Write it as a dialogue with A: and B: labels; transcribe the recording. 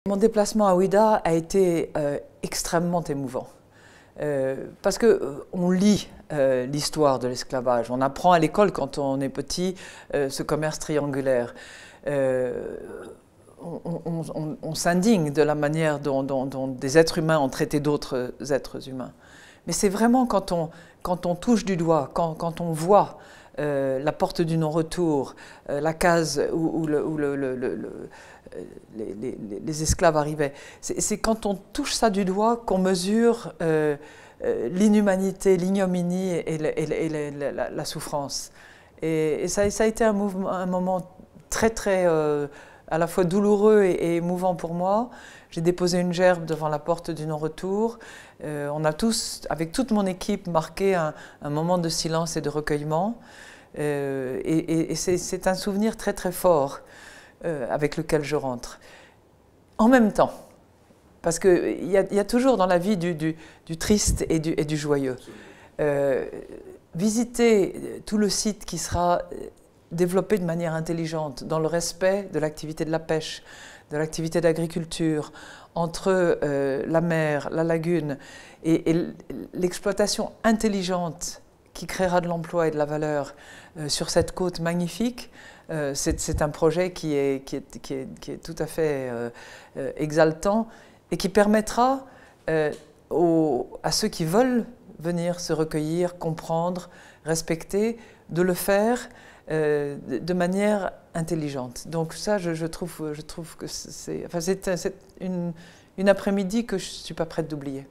A: Mon déplacement à Ouidah a été extrêmement émouvant parce qu'on lit l'histoire de l'esclavage. On apprend à l'école quand on est petit ce commerce triangulaire. On s'indigne de la manière dont des êtres humains ont traité d'autres êtres humains. Mais c'est vraiment quand on touche du doigt, quand on voit la porte du non-retour, la case où les esclaves arrivaient. C'est quand on touche ça du doigt qu'on mesure l'inhumanité, l'ignominie et la souffrance. Et ça a été un moment très à la fois douloureux et émouvant pour moi. J'ai déposé une gerbe devant la porte du non-retour. On a tous, avec toute mon équipe, marqué un moment de silence et de recueillement. Et c'est un souvenir très fort avec lequel je rentre. En même temps, parce qu'il y a toujours dans la vie du triste et du joyeux. Visiter tout le site qui sera développé de manière intelligente, dans le respect de l'activité de la pêche, de l'activité d'agriculture, entre la mer, la lagune, et l'exploitation intelligente qui créera de l'emploi et de la valeur sur cette côte magnifique, c'est un projet qui est tout à fait exaltant et qui permettra à ceux qui veulent venir se recueillir, comprendre, respecter, de le faire de manière intelligente. Donc ça, je trouve que c'est une après-midi que je ne suis pas prête d'oublier.